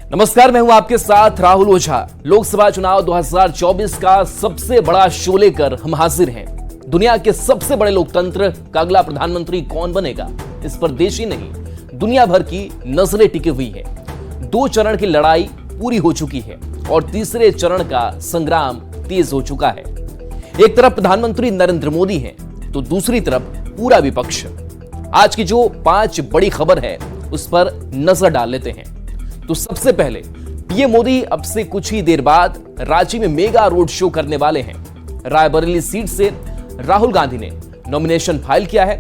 नमस्कार, मैं हूं आपके साथ राहुल ओझा। लोकसभा चुनाव 2024 का सबसे बड़ा शो लेकर हम हाजिर हैं। दुनिया के सबसे बड़े लोकतंत्र का अगला प्रधानमंत्री कौन बनेगा, इस पर देश ही नहीं दुनिया भर की नजरें टिकी हुई है। 2 चरण की लड़ाई पूरी हो चुकी है और तीसरे चरण का संग्राम तेज हो चुका है। एक तरफ प्रधानमंत्री नरेंद्र मोदी हैं, तो दूसरी तरफ पूरा विपक्ष। आज की जो 5 बड़ी खबर है उस पर नजर डाल लेते हैं। तो सबसे पहले पीएम मोदी अब से कुछ ही देर बाद रांची में मेगा रोड शो करने वाले हैं। रायबरेली सीट से राहुल गांधी ने नॉमिनेशन फाइल किया है।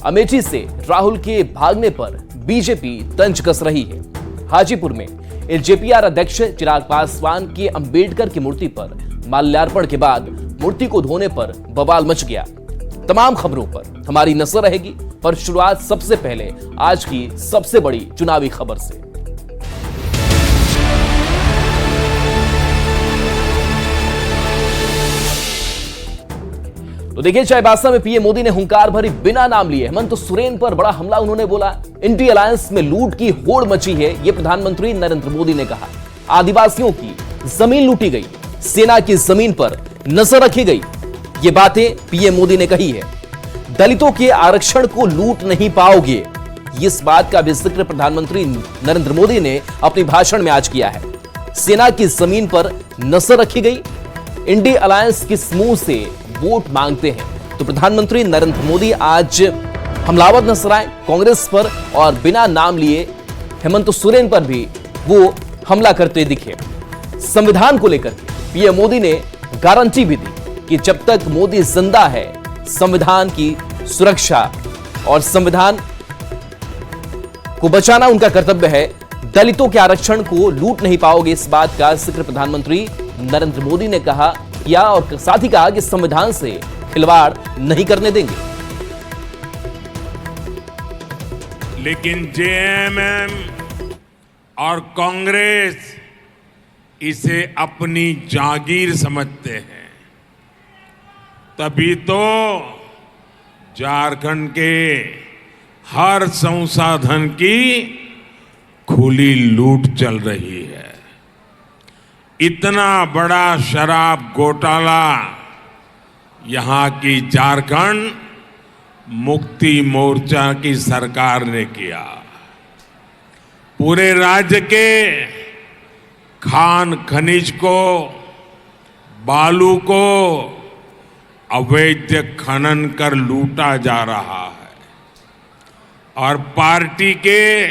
अमेठी से राहुल के भागने पर बीजेपी तंज कस रही है। हाजीपुर में एलजेपीआर अध्यक्ष चिराग पासवान की अंबेडकर की मूर्ति पर माल्यार्पण के बाद मूर्ति को धोने पर बवाल मच गया। तमाम खबरों पर हमारी नजर रहेगी, पर शुरुआत सबसे पहले आज की सबसे बड़ी चुनावी खबर से। तो देखिए, चाईबासा में पीएम मोदी ने हुंकार भरी बिना नाम लिए हेमंत सोरेन पर बड़ा हमला उन्होंने बोला। इंडी अलायंस में लूट की होड़ मची है, यह प्रधानमंत्री नरेंद्र मोदी ने कहा। आदिवासियों की जमीन लूटी गई, सेना की जमीन पर नजर रखी गई, ये बातें पीएम मोदी ने कही है। दलितों के आरक्षण को लूट नहीं पाओगे, इस बात का भी जिक्र प्रधानमंत्री नरेंद्र मोदी ने अपने भाषण में आज किया है। सेना की जमीन पर नजर रखी गई, इंडी अलायंस किस मुंह से वोट मांगते हैं। तो प्रधानमंत्री नरेंद्र मोदी आज हमलावर नजर आए कांग्रेस पर, और बिना नाम लिए हेमंत सोरेन पर भी वो हमला करते दिखे। संविधान को लेकर पीएम मोदी ने गारंटी भी दी कि जब तक मोदी जिंदा है, संविधान की सुरक्षा और संविधान को बचाना उनका कर्तव्य है। दलितों के आरक्षण को लूट नहीं पाओगे, इस बात का जिक्र प्रधानमंत्री नरेंद्र मोदी ने कहा किया, और साथ ही कहा कि संविधान से खिलवाड़ नहीं करने देंगे। लेकिन जेएमएम और कांग्रेस इसे अपनी जागीर समझते हैं, तभी तो झारखंड के हर संसाधन की खुली लूट चल रही है। इतना बड़ा शराब घोटाला यहां की झारखंड मुक्ति मोर्चा की सरकार ने किया। पूरे राज्य के खान खनिज को, बालू को अवैध खनन कर लूटा जा रहा है, और पार्टी के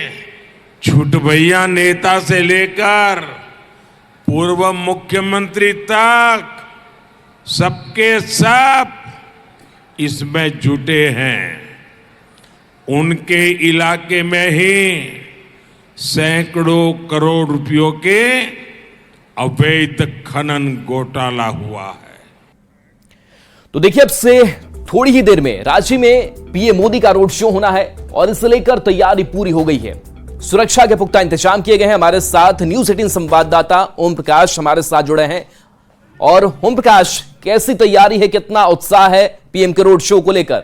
छुटभैया नेता से लेकर पूर्व मुख्यमंत्री तक सबके सब इसमें जुटे हैं। उनके इलाके में ही सैकड़ों करोड़ रुपयों के अवैध खनन घोटाला हुआ है। तो देखिए, अब से थोड़ी ही देर में रांची में पीएम मोदी का रोड शो होना है और इसे लेकर तैयारी पूरी हो गई है। सुरक्षा के पुख्ता इंतजाम किए गए हैं। हमारे साथ न्यूज़ 18 संवाददाता ओम प्रकाश हमारे साथ जुड़े हैं। और ओम प्रकाश, कैसी तैयारी है, कितना उत्साह है पीएम के रोड शो को लेकर?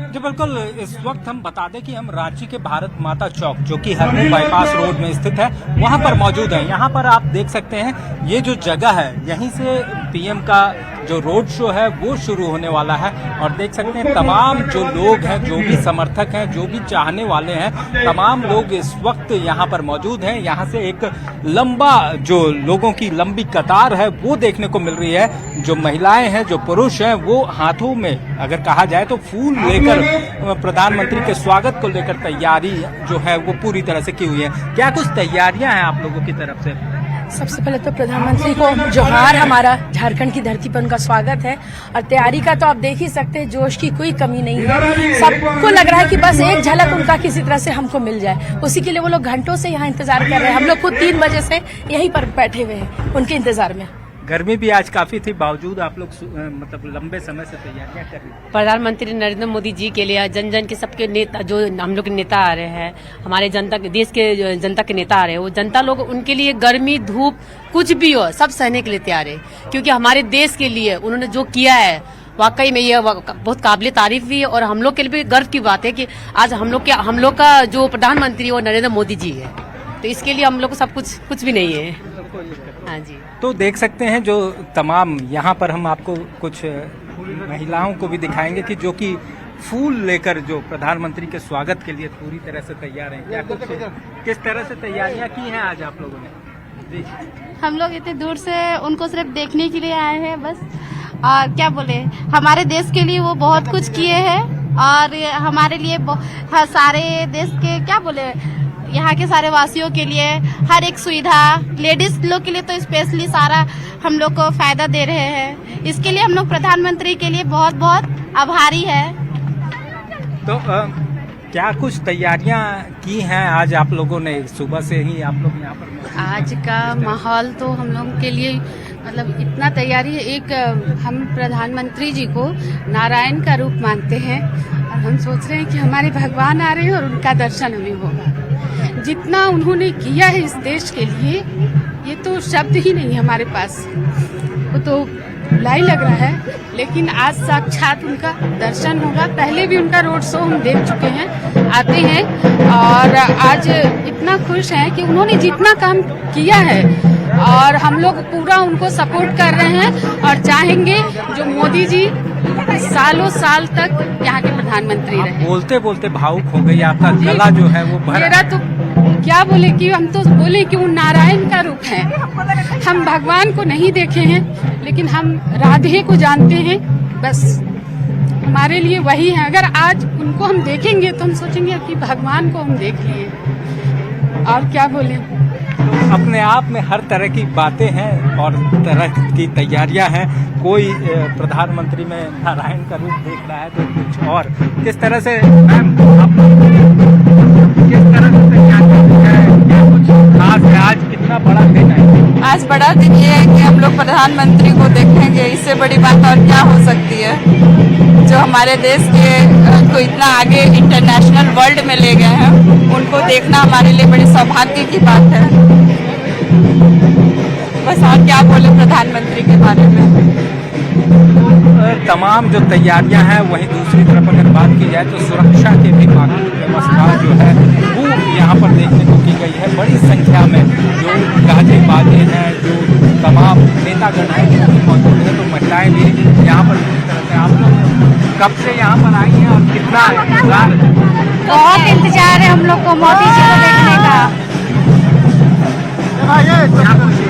जी बिल्कुल, इस वक्त हम बता दें कि हम रांची के भारत माता चौक, जो कि हरनी बाईपास रोड में स्थित है, वहां पर मौजूद हैं। यहां पर आप देख सकते हैं, ये जो जगह है, यहीं से पीएम का जो रोड शो है वो शुरू होने वाला है। और देख सकते हैं तमाम जो लोग हैं, जो भी समर्थक हैं, जो भी चाहने वाले हैं, तमाम लोग इस वक्त यहाँ पर मौजूद हैं। यहाँ से एक लंबा जो लोगों की लंबी कतार है वो देखने को मिल रही है। जो महिलाएं हैं, जो पुरुष हैं, वो हाथों में अगर कहा जाए तो फूल लेकर प्रधानमंत्री के स्वागत को लेकर तैयारी जो है वो पूरी तरह से की हुई है। क्या कुछ तैयारियां हैं आप लोगों की तरफ से? सबसे पहले तो प्रधानमंत्री को जोहार, हमारा झारखंड की धरती पर उनका स्वागत है। और तैयारी का तो आप देख ही सकते हैं, जोश की कोई कमी नहीं है। सबको लग रहा है कि बस एक झलक उनका किसी तरह से हमको मिल जाए, उसी के लिए वो लोग घंटों से यहाँ इंतजार कर रहे हैं। हम लोग खुद 3 बजे से यहीं पर बैठे हुए हैं उनके इंतजार में। गर्मी भी आज काफी थी, बावजूद आप लोग मतलब लंबे समय से तैयारियां कर रहे हैं। प्रधानमंत्री नरेंद्र मोदी जी के लिए जन जन के सबके नेता, जो हम लोग के नेता आ रहे हैं, हमारे जनता के, देश के जनता के नेता आ रहे हैं, वो जनता लोग उनके लिए गर्मी धूप कुछ भी हो सब सहने के लिए तैयार है, क्योंकि हमारे देश के लिए उन्होंने जो किया है वाकई में ये बहुत काबिल तारीफ भी है और हम लोग के लिए भी गर्व की बात है कि आज हम लोग का जो प्रधानमंत्री वो नरेंद्र मोदी जी है, तो इसके लिए हम लोग को सब कुछ भी नहीं है। हाँ जी, तो देख सकते हैं जो तमाम यहाँ पर हम आपको कुछ महिलाओं को भी दिखाएंगे कि जो कि फूल लेकर जो प्रधानमंत्री के स्वागत के लिए पूरी तरह से तैयार हैं। क्या कुछ किस तरह से तैयारियां की हैं आज आप लोगों ने? जी, हम लोग इतने दूर से उनको सिर्फ देखने के लिए आए हैं बस। और क्या बोले, हमारे देश के लिए वो बहुत कुछ किए हैं और हमारे लिए सारे देश के क्या बोले, यहाँ के सारे वासियों के लिए हर एक सुविधा, लेडीज लोग के लिए तो स्पेशली सारा हम लोग को फायदा दे रहे हैं। इसके लिए हम लोग प्रधानमंत्री के लिए बहुत बहुत आभारी है। तो क्या कुछ तैयारियां की हैं आज आप लोगों ने? सुबह से ही आप लोग यहाँ पर आज का माहौल तो हम लोगों के लिए मतलब इतना तैयारी है। एक हम प्रधानमंत्री जी को नारायण का रूप मानते हैं और हम सोच रहे हैं कि हमारे भगवान आ रहे हैं और उनका दर्शन हमें होगा। जितना उन्होंने किया है इस देश के लिए, ये तो शब्द ही नहीं हमारे पास, वो तो लाई लग रहा है। लेकिन आज साक्षात उनका दर्शन होगा। पहले भी उनका रोड शो हम देख चुके हैं, आते हैं और आज इतना खुश हैं कि उन्होंने जितना काम किया है और हम लोग पूरा उनको सपोर्ट कर रहे हैं और चाहेंगे जो मोदी जी सालों साल तक यहाँ के प्रधानमंत्री रहे। बोलते बोलते भावुक हो गई, आपका गला जो है वो भर। मेरा तो क्या बोले कि हम तो बोले कि वो नारायण का रूप है। हम भगवान को नहीं देखे हैं लेकिन हम राधे को जानते हैं, बस हमारे लिए वही है। अगर आज उनको हम देखेंगे तो हम सोचेंगे कि भगवान को हम देख लिए, और क्या बोले। अपने आप में हर तरह की बातें हैं और तरह की तैयारियां हैं। कोई प्रधानमंत्री में नारायण का रूप देख रहा है तो कुछ और। किस तरह से मैम आप किस तरह से तैयारी है? क्या कुछ खास है? आज कितना बड़ा दिन है? आज बड़ा दिन ये है कि हम लोग प्रधानमंत्री को देखेंगे। इससे बड़ी बात और क्या हो सकती है? जो हमारे देश के को इतना आगे इंटरनेशनल वर्ल्ड में ले गए हैं, उनको देखना हमारे लिए बड़ी सौभाग्य की बात है। बस और क्या बोले प्रधानमंत्री के बारे में। तमाम जो तैयारियां हैं, वहीं दूसरी तरफ अगर बात की जाए तो सुरक्षा के भी काफी व्यवस्था जो है वो यहाँ पर देखने को की गई है। बड़ी संख्या में जो गाजीबाजी हैं, जो तमाम नेतागण हैं जो मौजूद हैं, तो महिलाएं भी यहाँ पर पूरी तरह से। आप लोग कब से यहाँ पर आई हैं और कितना इंतजार है? बहुत इंतजार है हम लोग को मोदी जी को देखने का।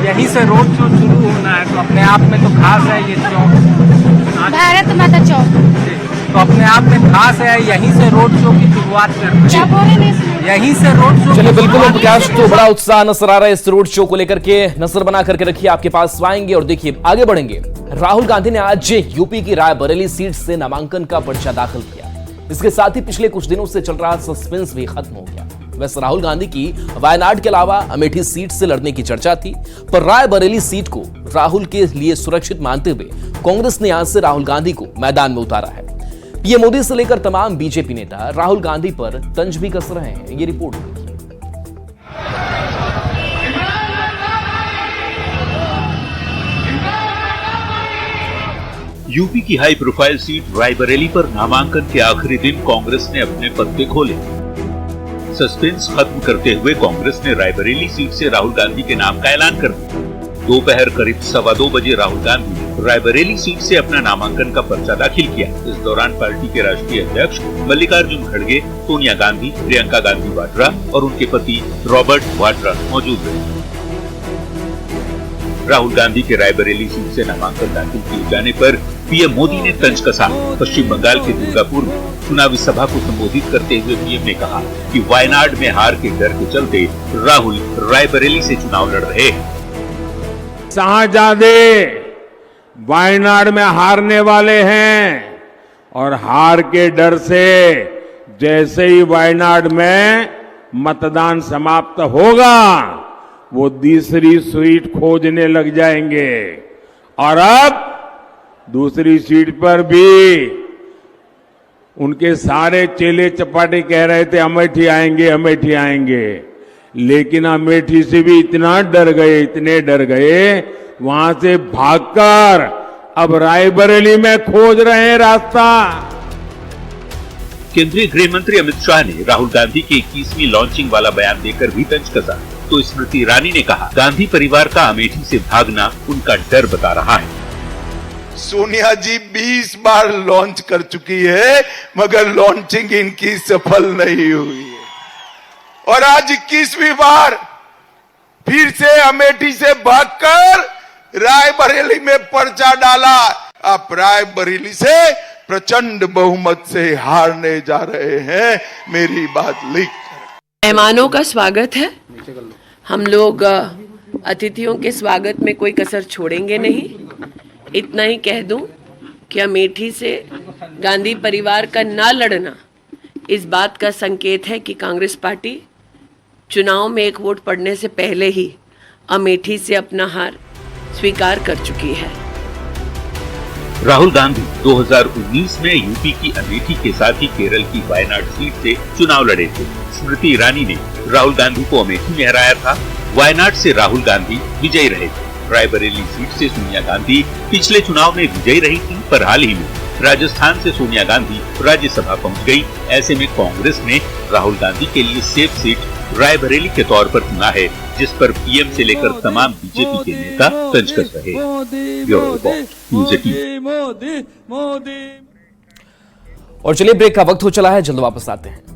यहीं से रोड शो शुरू होना है, तो अपने आप में तो खास है ये चौक, भारत माता चौक, तो अपने आप में खास है। यहीं से रोड शो की शुरुआत करते हैं, यहीं से रोड शो। चलिए बिल्कुल प्रकाश, तो बड़ा उत्साह नजर आ रहा है इस रोड शो को लेकर के। नजर बना करके रखिए, आपके पास आएंगे और देखिए आगे बढ़ेंगे। राहुल गांधी ने आज यूपी की रायबरेली सीट से नामांकन का पर्चा दाखिल किया। इसके साथ ही पिछले कुछ दिनों से चल रहा सस्पेंस भी खत्म हो गया। वैसे राहुल गांधी की वायनाड के अलावा अमेठी सीट से लड़ने की चर्चा थी, पर रायबरेली सीट को राहुल के लिए सुरक्षित मानते हुए कांग्रेस ने यहां से राहुल गांधी को मैदान में उतारा है। पीएम मोदी से लेकर तमाम बीजेपी नेता राहुल गांधी पर तंज भी कस रहे हैं। ये रिपोर्ट देखिए। यूपी की हाई प्रोफाइल सीट रायबरेली पर नामांकन के आखिरी दिन कांग्रेस ने अपने पत्ते खोले। सस्पेंस खत्म करते हुए कांग्रेस ने रायबरेली सीट से राहुल गांधी के नाम का ऐलान कर दिया। दोपहर करीब 2:15 बजे राहुल गांधी रायबरेली सीट से अपना नामांकन का पर्चा दाखिल किया। इस दौरान पार्टी के राष्ट्रीय अध्यक्ष मल्लिकार्जुन खड़गे, सोनिया गांधी, प्रियंका गांधी वाड्रा और उनके पति रॉबर्ट वाड्रा मौजूद रहे। राहुल गांधी के रायबरेली सीट से नामांकन दाखिल किए जाने पर पीएम मोदी ने तंज कसा। पश्चिम बंगाल के दुर्गापुर में चुनावी सभा को संबोधित करते हुए पीएम ने कहा कि वायनाड में हार के डर के चलते राहुल रायबरेली से चुनाव लड़ रहे हैं। शाहजादे वायनाड में हारने वाले हैं और हार के डर से जैसे ही वायनाड में मतदान समाप्त होगा वो दूसरी सीट खोजने लग जाएंगे। और अब दूसरी सीट पर भी उनके सारे चेले चपाटे कह रहे थे अमेठी आएंगे, अमेठी आएंगे, लेकिन अमेठी से भी इतना डर गए, इतने डर गए, वहां से भागकर अब रायबरेली में खोज रहे हैं रास्ता। केंद्रीय गृह मंत्री अमित शाह ने राहुल गांधी के 21वीं लॉन्चिंग वाला बयान देकर भी तंज कसा, तो स्मृति ईरानी ने कहा, गांधी परिवार का अमेठी से भागना उनका डर बता रहा है। सोनिया जी 20 बार लॉन्च कर चुकी है, मगर लॉन्चिंग इनकी सफल नहीं हुई है, और आज 21वीं बार फिर से अमेठी से भागकर रायबरेली में पर्चा डाला। आप रायबरेली से प्रचंड बहुमत से हारने जा रहे हैं, मेरी बात लिख। मेहमानों का स्वागत है। हम लोग अतिथियों के स्वागत में कोई कसर छोड़ेंगे नहीं। इतना ही कह दूं कि अमेठी से गांधी परिवार का ना लड़ना इस बात का संकेत है कि कांग्रेस पार्टी चुनाव में एक वोट पड़ने से पहले ही अमेठी से अपना हार स्वीकार कर चुकी है। राहुल गांधी 2019 में यूपी की अमेठी के साथ ही केरल की वायनाड सीट से चुनाव लड़े थे। स्मृति ईरानी ने राहुल गांधी को अमेठी में हराया था। वायनाड से राहुल गांधी विजयी रहे थे। रायबरेली सीट से सोनिया गांधी पिछले चुनाव में विजयी रही थी, पर हाल ही में राजस्थान से सोनिया गांधी राज्यसभा पहुंच गई। ऐसे में कांग्रेस ने राहुल गांधी के लिए सेफ सीट रायबरेली के तौर पर चुना है, जिस पर पीएम से लेकर तमाम बीजेपी के नेता तंज कर रहे हैं। Bureau report, news 18। और चलिए ब्रेक का वक्त हो चला है, जल्द वापस आते हैं।